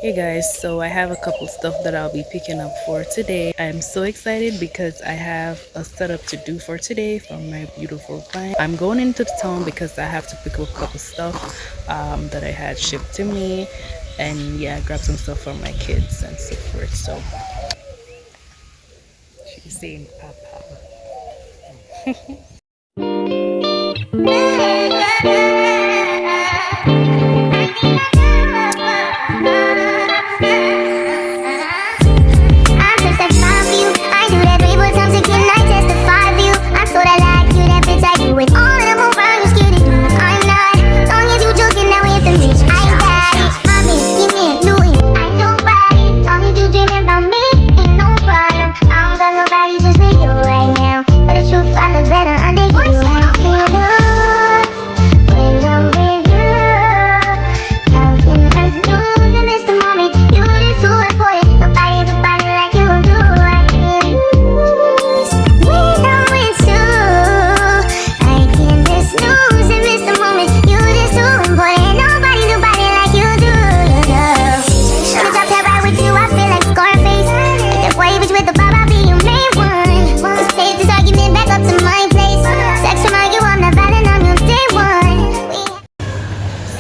Hey guys, so I have a couple stuff that I'll be picking up for today. I'm so excited because I have a setup to do for today from my beautiful client. I'm going into the town because I have to pick up a couple stuff that I had shipped to me, and yeah, grab some stuff for my kids and so forth. So she's saying papa.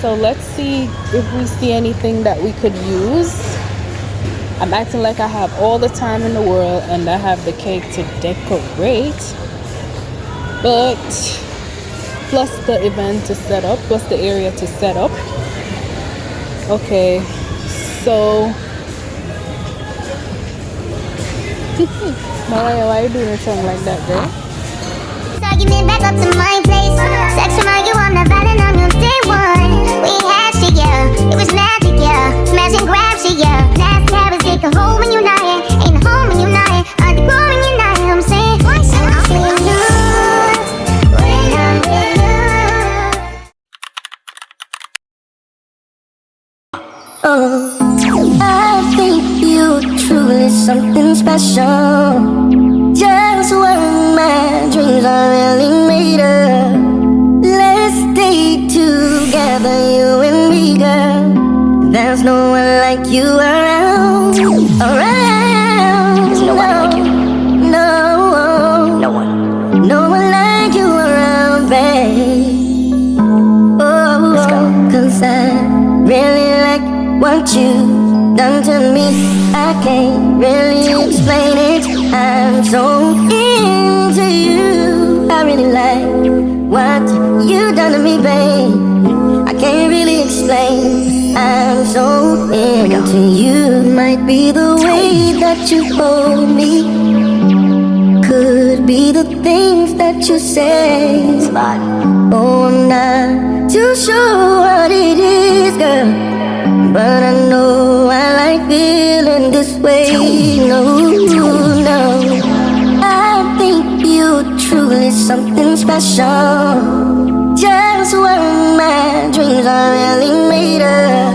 So let's see if we see anything that we could use. I'm acting like I have all the time in the world and I have the cake to decorate, but plus the event to set up, plus the area to set up. Okay, so Mariah, why are you doing something like that, girl? Argument back up to my place. Sex from you, I'm not valid on your day one. We had shit, yeah. It was magic, yeah. Smash and grab shit, yeah. Last habits take a hold when you're not here. Ain't a home when you're not here. Underground when you're not here. I'm saying, I'm feeling good when I'm with you. Oh, I think you truly something special. Just what my dreams are really made of. Let's stay together, you and me, girl. There's no one like you around. There's no one like you. No one. No one like you around, babe. Oh, let's go. 'Cause I really like what you done to me. I can't really explain it. I'm so into you. I really like what you done to me, babe. I can't really explain. I'm so into you. Might be the way that you hold me, could be the things that you say. Oh, I'm not too sure what it is, girl, but I know I like feeling this way. No, I think you truly something special. Just what my dreams are really made of.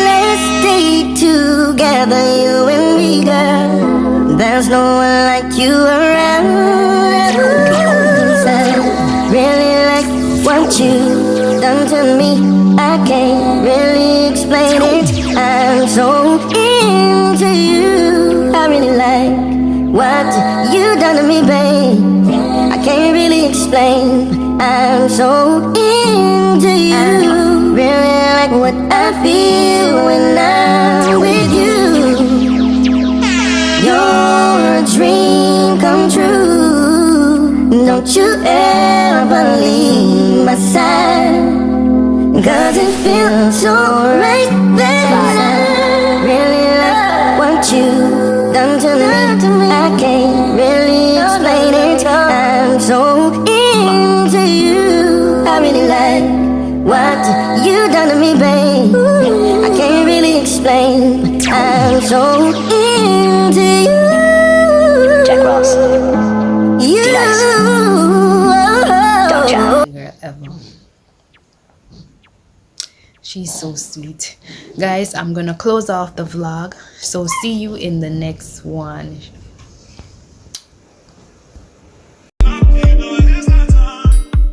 Let's stay together, you and me, girl. There's no one like you around. 'Cause I really like what you done to me. I can't really explain it. I'm so into you. I really like what you done to me, babe. I can't really explain. I'm so into you. Really like what I feel when I'm with you. You're a dream come true. Don't you ever leave my side, 'cause it feels so right there. Really like what you done to me. I can't really explain it. I'm so into you. I really like what you done to me, babe. I can't really explain. I'm so into you. Jack Ross. You. She's so sweet. Guys, I'm gonna close off the vlog, so see you in the next one.